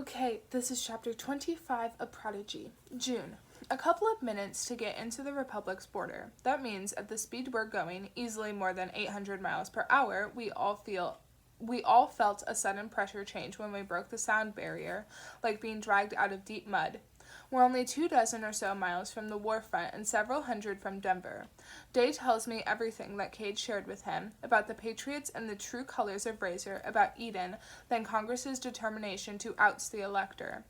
Okay, this is chapter 25 of Prodigy. June. A couple of minutes to get into the Republic's border. That means at the speed we're going, easily more than 800 miles per hour, we all felt a sudden pressure change when we broke the sound barrier, like being dragged out of deep mud. We're only 24 or so miles from the war front and several hundred from Denver. Day tells me everything that Cade shared with him, about the Patriots and the true colors of Razor, about Eden, then Congress's determination to oust the elector.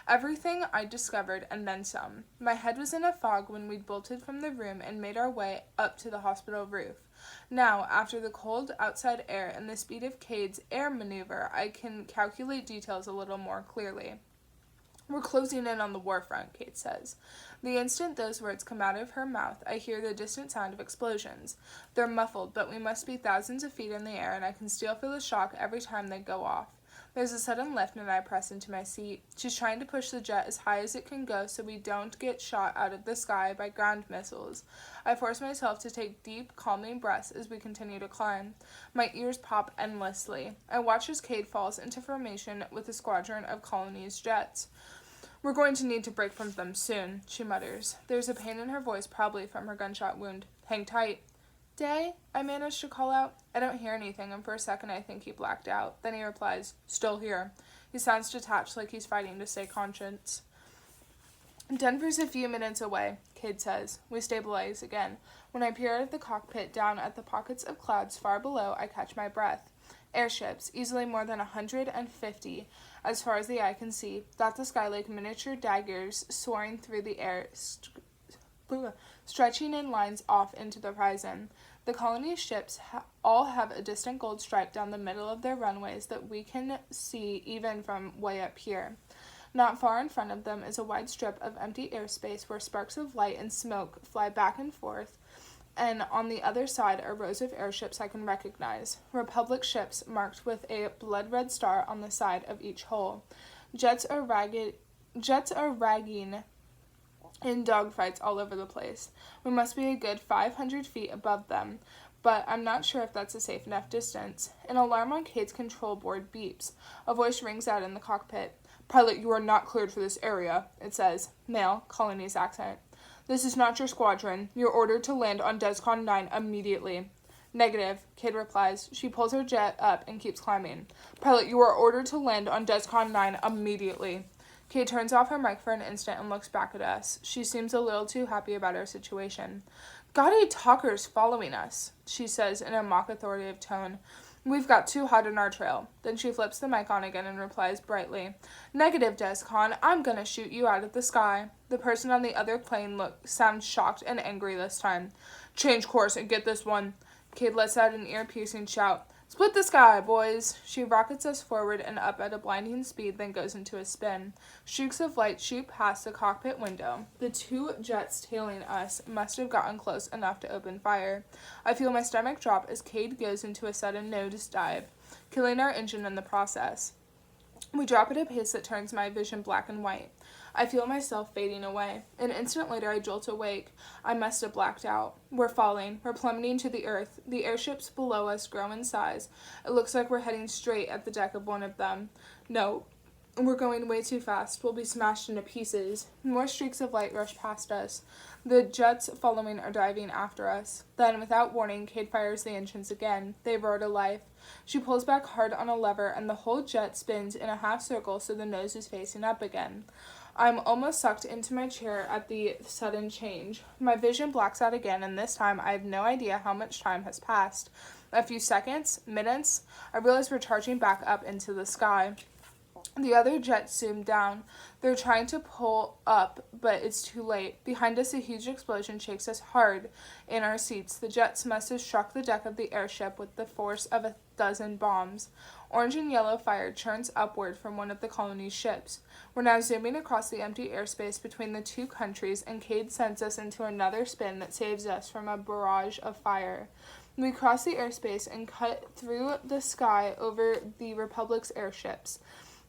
Everything I discovered and then some. My head was in a fog when we'd bolted from the room and made our way up to the hospital roof. Now, after the cold outside air and the speed of Cade's air maneuver, I can calculate details a little more clearly. We're closing in on the war front, Kate says. The instant those words come out of her mouth, I hear the distant sound of explosions. They're muffled, but we must be thousands of feet in the air, and I can still feel the shock every time they go off. There's a sudden lift, and I press into my seat. She's trying to push the jet as high as it can go so we don't get shot out of the sky by ground missiles. I force myself to take deep, calming breaths as we continue to climb. My ears pop endlessly. I watch as Cade falls into formation with a squadron of Colony's jets. We're going to need to break from them soon, she mutters. There's a pain in her voice, probably from her gunshot wound. Hang tight. Day? I manage to call out. I don't hear anything, and for a second I think he blacked out. Then he replies, still here. He sounds detached, like he's fighting to stay conscious. Denver's a few minutes away, Cade says. We stabilize again. When I peer out of the cockpit down at the pockets of clouds far below, I catch my breath. Airships, easily more than 150, as far as the eye can see, dot the sky like miniature daggers soaring through the air, stretching in lines off into the horizon. The Colony's ships all have a distant gold stripe down the middle of their runways that we can see even from way up here. Not far in front of them is a wide strip of empty airspace where sparks of light and smoke fly back and forth, and on the other side are rows of airships I can recognize. Republic ships marked with a blood-red star on the side of each hull. Jets are ragging in dogfights all over the place. We must be a good 500 feet above them, but I'm not sure if that's a safe enough distance. An alarm on Cade's control board beeps. A voice rings out in the cockpit. Pilot, you are not cleared for this area, it says. Male, Colony's accent. This is not your squadron. You're ordered to land on DESCON 9 immediately. Negative, Cade replies. She pulls her jet up and keeps climbing. Pilot, you are ordered to land on DESCON 9 immediately. Cade turns off her mic for an instant and looks back at us. She seems a little too happy about our situation. Gaudy talkers following us, she says in a mock authoritative tone. We've got too hot on our trail. Then she flips the mic on again and replies brightly, Negative, DESCON, I'm gonna shoot you out of the sky. The person on the other plane sounds shocked and angry this time. Change course and get this one. Cade lets out an ear-piercing shout. Split the sky, boys! She rockets us forward and up at a blinding speed, then goes into a spin. Streaks of light shoot past the cockpit window. The two jets tailing us must have gotten close enough to open fire. I feel my stomach drop as Cade goes into a sudden nosedive, killing our engine in the process. We drop at a pace that turns my vision black and white. I feel myself fading away. An instant later, I jolt awake. I must have blacked out. We're falling. We're plummeting to the earth. The airships below us grow in size. It looks like we're heading straight at the deck of one of them. No, we're going way too fast. We'll be smashed into pieces. More streaks of light rush past us. The jets following are diving after us. Then, without warning, Cade fires the engines again. They roar to life. She pulls back hard on a lever, and the whole jet spins in a half circle so the nose is facing up again. I'm almost sucked into my chair at the sudden change. My vision blacks out again, and this time I have no idea how much time has passed. A few seconds? Minutes? I realize we're charging back up into the sky. The other jets zoom down. They're trying to pull up, but it's too late. Behind us, a huge explosion shakes us hard in our seats. The jets must have struck the deck of the airship with the force of 12 bombs. Orange and yellow fire churns upward from one of the Colony's ships. We're now zooming across the empty airspace between the two countries, and Cade sends us into another spin that saves us from a barrage of fire. We cross the airspace and cut through the sky over the Republic's airships.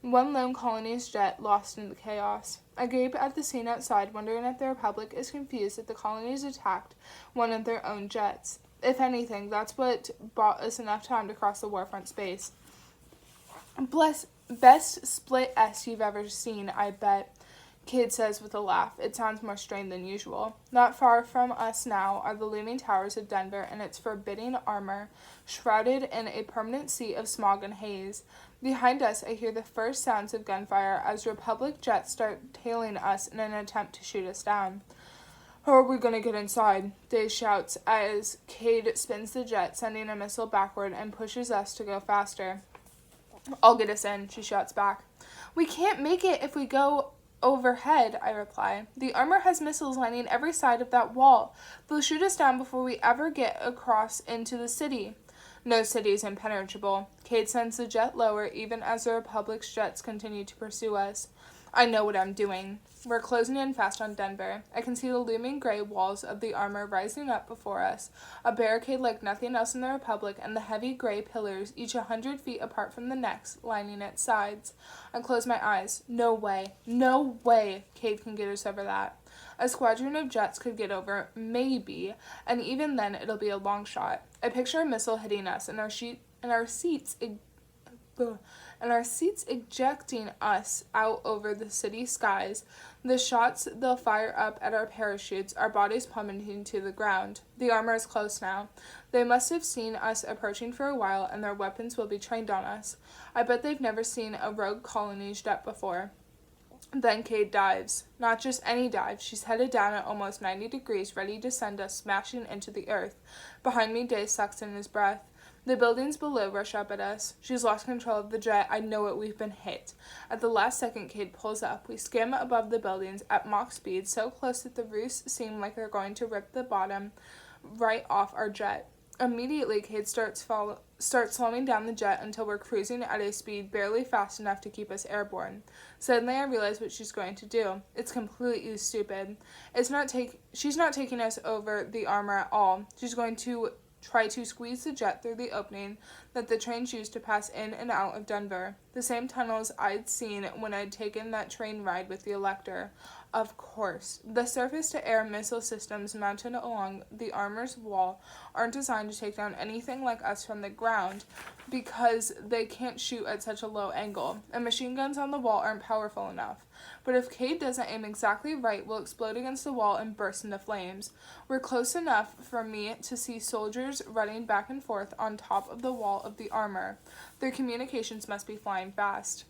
One lone Colony's jet lost in the chaos. I gape at the scene outside, wondering if the Republic is confused that the Colonies attacked one of their own jets. If anything, that's what bought us enough time to cross the warfront space. Best split S you've ever seen, I bet, Cade says with a laugh. It sounds more strained than usual. Not far from us now are the looming towers of Denver and its forbidding armor, shrouded in a permanent sea of smog and haze. Behind us, I hear the first sounds of gunfire as Republic jets start tailing us in an attempt to shoot us down. How are we going to get inside? Day shouts as Cade spins the jet, sending a missile backward and pushes us to go faster. I'll get us in, she shouts back. We can't make it if we go overhead, I reply. The armor has missiles lining every side of that wall. They'll shoot us down before we ever get across into the city. No city is impenetrable. Cade sends the jet lower even as the Republic's jets continue to pursue us. I know what I'm doing. We're closing in fast on Denver. I can see the looming gray walls of the armor rising up before us, a barricade like nothing else in the Republic, and the heavy gray pillars, each 100 feet apart from the next, lining its sides. I close my eyes. No way Cade can get us over that. A squadron of jets could get over, maybe, and even then it'll be a long shot. I picture a missile hitting us, and our seats ejecting us out over the city skies. The shots they'll fire up at our parachutes, our bodies plummeting to the ground. The armor is close now. They must have seen us approaching for a while, and their weapons will be trained on us. I bet they've never seen a rogue colony jet before. Then Cade dives. Not just any dive. She's headed down at almost 90 degrees, ready to send us smashing into the earth. Behind me, Day sucks in his breath. The buildings below rush up at us. She's lost control of the jet. I know it. We've been hit. At the last second, Cade pulls up. We skim above the buildings at Mach speed, so close that the roofs seem like they're going to rip the bottom right off our jet. Immediately, Cade starts slowing down the jet until we're cruising at a speed barely fast enough to keep us airborne. Suddenly, I realize what she's going to do. It's completely stupid. She's not taking us over the armor at all. She's going to try to squeeze the jet through the opening that the trains use to pass in and out of Denver. The same tunnels I'd seen when I'd taken that train ride with the Elector. Of course. The surface-to-air missile systems mounted along the armor's wall aren't designed to take down anything like us from the ground because they can't shoot at such a low angle, and machine guns on the wall aren't powerful enough. But if Cade doesn't aim exactly right, we'll explode against the wall and burst into flames. We're close enough for me to see soldiers running back and forth on top of the wall of the armor. Their communications must be flying fast.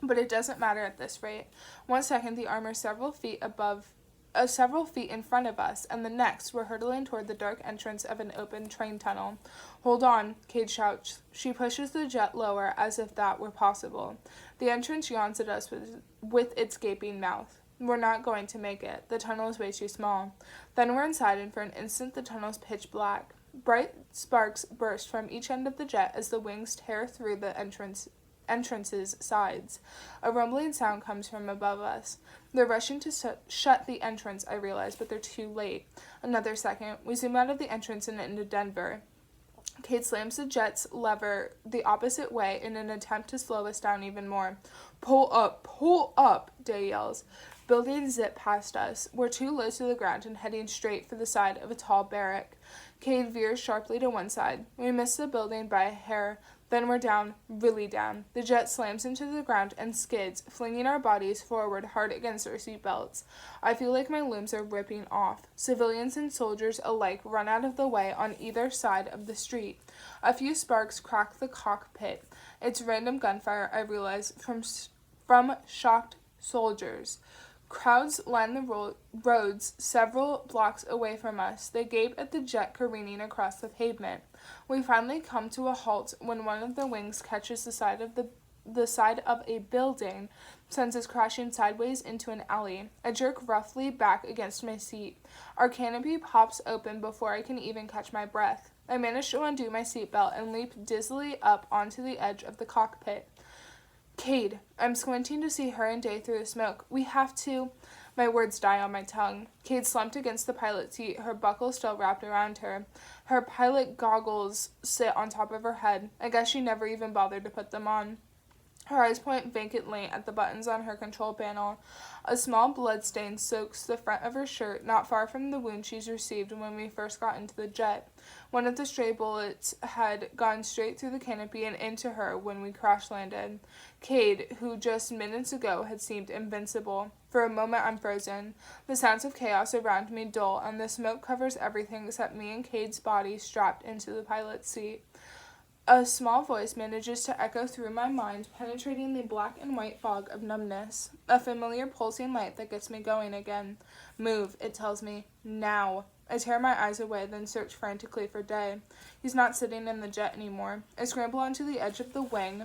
But it doesn't matter at this rate. 1 second, the armor several feet in front of us, and the next, we're hurtling toward the dark entrance of an open train tunnel. Hold on, Cade shouts. She pushes the jet lower as if that were possible. The entrance yawns at us with its gaping mouth. We're not going to make it. The tunnel is way too small. Then we're inside, and for an instant the tunnel's pitch black. Bright sparks burst from each end of the jet as the wings tear through the entrance's sides. A rumbling sound comes from above us. They're rushing to shut the entrance, I realize, but they're too late. Another second. We zoom out of the entrance and into Denver. Cade slams the jet's lever the opposite way in an attempt to slow us down even more. Pull up, Day yells. Buildings zip past us. We're too low to the ground and heading straight for the side of a tall barrack. Cade veers sharply to one side. We miss the building by a hair. Then we're down, really down. The jet slams into the ground and skids, flinging our bodies forward hard against our seatbelts. I feel like my limbs are ripping off. Civilians and soldiers alike run out of the way on either side of the street. A few sparks crack the cockpit. It's random gunfire, I realize, from shocked soldiers. Crowds line the roads several blocks away from us. They gape at the jet careening across the pavement. We finally come to a halt when one of the wings catches the side of a building, sends us crashing sideways into an alley. I jerk roughly back against my seat. Our canopy pops open before I can even catch my breath. I manage to undo my seatbelt and leap dizzily up onto the edge of the cockpit. Cade, I'm squinting to see her and Day through the smoke. We have to... My words die on my tongue. Cade slumped against the pilot seat, her buckle still wrapped around her. Her pilot goggles sit on top of her head. I guess she never even bothered to put them on. Her eyes point vacantly at the buttons on her control panel. A small blood stain soaks the front of her shirt, not far from the wound she's received when we first got into the jet. One of the stray bullets had gone straight through the canopy and into her when we crash-landed. Cade, who just minutes ago had seemed invincible. For a moment I'm frozen. The sounds of chaos around me dull, and the smoke covers everything except me and Cade's body strapped into the pilot's seat. A small voice manages to echo through my mind, penetrating the black and white fog of numbness. A familiar pulsing light that gets me going again. Move, it tells me. Now. I tear my eyes away, then search frantically for Day. He's not sitting in the jet anymore. I scramble onto the edge of the wing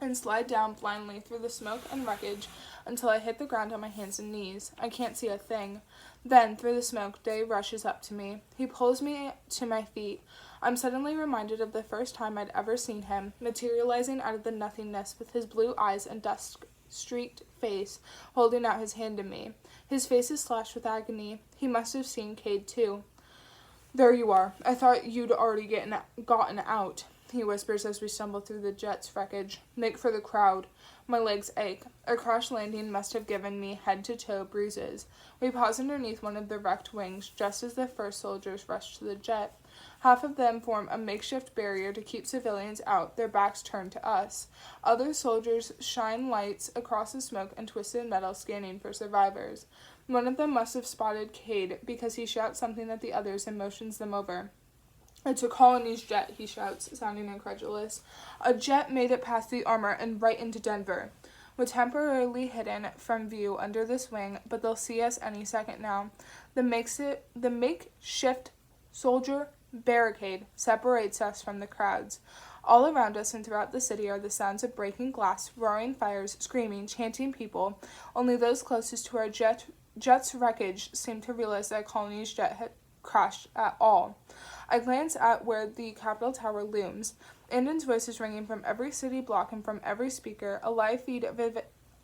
and slide down blindly through the smoke and wreckage until I hit the ground on my hands and knees. I can't see a thing. Then, through the smoke, Day rushes up to me. He pulls me to my feet. I'm suddenly reminded of the first time I'd ever seen him, materializing out of the nothingness with his blue eyes and dust-streaked face, holding out his hand to me. His face is slashed with agony. He must have seen Cade, too. There you are. I thought you'd already gotten out, he whispers as we stumble through the jet's wreckage. Make for the crowd. My legs ache. A crash landing must have given me head-to-toe bruises. We pause underneath one of the wrecked wings just as the first soldiers rush to the jet. Half of them form a makeshift barrier to keep civilians out, their backs turned to us. Other soldiers shine lights across the smoke and twisted metal, scanning for survivors. One of them must have spotted Cade because he shouts something at the others and motions them over. It's a colony's jet, he shouts, sounding incredulous. A jet made it past the armor and right into Denver. We're temporarily hidden from view under this wing, but they'll see us any second now. The makeshift soldier barricade separates us from the crowds. All around us and throughout the city are the sounds of breaking glass, roaring fires, screaming, chanting people. Only those closest to our jet's wreckage seem to realize that colony's jet had crashed at all. I glance at where the Capitol Tower looms. Andon's voice is ringing from every city block and from every speaker. A live feed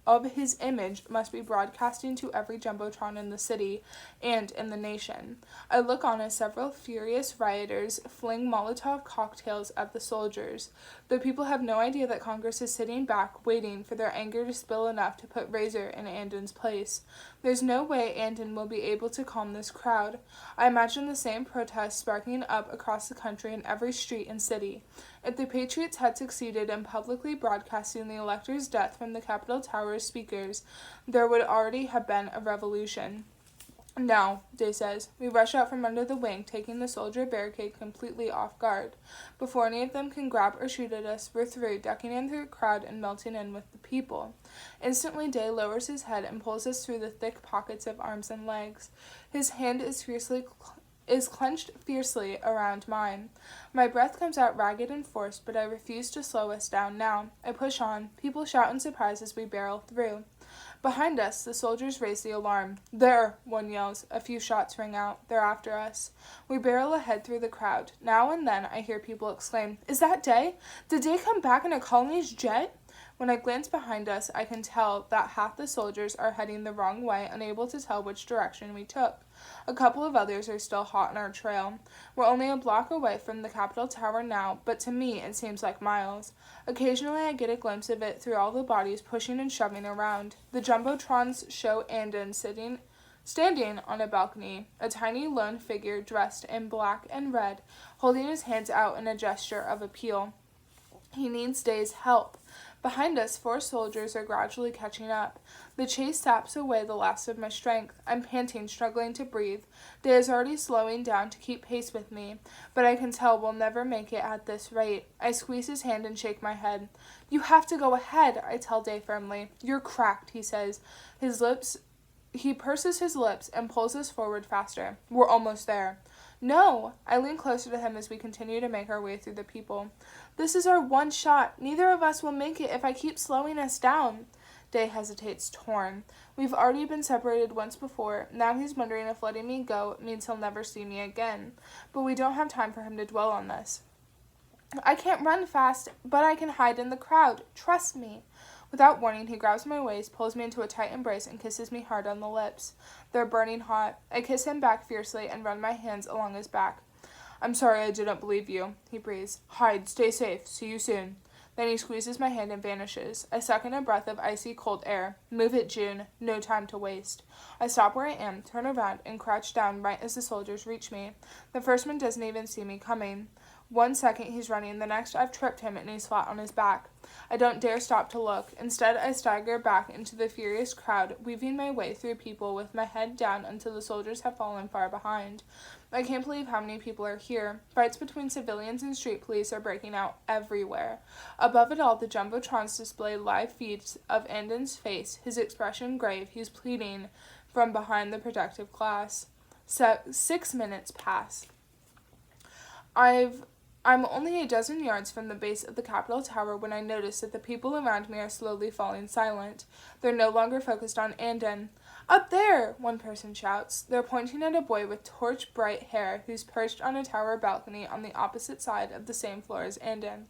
of his image must be broadcasting to every jumbotron in the city and in the nation. I look on as several furious rioters fling Molotov cocktails at the soldiers. The people have no idea that Congress is sitting back, waiting for their anger to spill enough to put Razor in Andon's place. There's no way Andon will be able to calm this crowd. I imagine the same protests sparking up across the country in every street and city. If the Patriots had succeeded in publicly broadcasting the elector's death from the Capitol Tower's speakers, there would already have been a revolution. Now, Day says, we rush out from under the wing, taking the soldier barricade completely off guard. Before any of them can grab or shoot at us, we're through, ducking in through the crowd and melting in with the people. Instantly, Day lowers his head and pulls us through the thick pockets of arms and legs. His hand is clenched fiercely around mine. My breath comes out ragged and forced, but I refuse to slow us down now. I push on. People shout in surprise as we barrel through. Behind us, the soldiers raise the alarm. There, one yells. A few shots ring out. They're after us. We barrel ahead through the crowd. Now and then I hear people exclaim, "Is that Day? Did Day come back in a colony's jet?" When I glance behind us, I can tell that half the soldiers are heading the wrong way, unable to tell which direction we took. A couple of others are still hot on our trail. We're only a block away from the Capitol Tower now, but to me it seems like miles. Occasionally I get a glimpse of it through all the bodies pushing and shoving around. The jumbotrons show Andon standing on a balcony, a tiny lone figure dressed in black and red, holding his hands out in a gesture of appeal. He needs Day's help. Behind us, 4 soldiers are gradually catching up. The chase saps away the last of my strength. I'm panting, struggling to breathe. Day is already slowing down to keep pace with me, but I can tell we'll never make it at this rate. I squeeze his hand and shake my head. You have to go ahead, I tell Day firmly. You're cracked, he says. He purses his lips and pulls us forward faster. We're almost there. No! I lean closer to him as we continue to make our way through the people. This is our one shot. Neither of us will make it if I keep slowing us down. Day hesitates, torn. We've already been separated once before. Now he's wondering if letting me go means he'll never see me again. But we don't have time for him to dwell on this. I can't run fast, but I can hide in the crowd. Trust me. Without warning, he grabs my waist, pulls me into a tight embrace, and kisses me hard on the lips. They're burning hot. I kiss him back fiercely and run my hands along his back. I'm sorry I didn't believe you, he breathes. Hide, stay safe, see you soon. Then he squeezes my hand and vanishes. I suck in a breath of icy cold air. Move it, June. No time to waste. I stop where I am, turn around, and crouch down right as the soldiers reach me. The first one doesn't even see me coming. 1 second he's running, the next I've tripped him and he's flat on his back. I don't dare stop to look. Instead, I stagger back into the furious crowd, weaving my way through people with my head down until the soldiers have fallen far behind. I can't believe how many people are here. Fights between civilians and street police are breaking out everywhere. Above it all, the jumbotrons display live feeds of Andon's face, his expression grave. He's pleading from behind the protective glass. 6 minutes pass. I'm only a dozen yards from the base of the Capitol Tower when I notice that the people around me are slowly falling silent. They're no longer focused on Andon. "Up there!" one person shouts. They're pointing at a boy with torch-bright hair who's perched on a tower balcony on the opposite side of the same floor as Andon.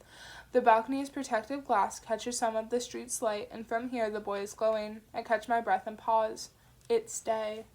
The balcony's protective glass catches some of the street's light, and from here the boy is glowing. I catch my breath and pause. It's day.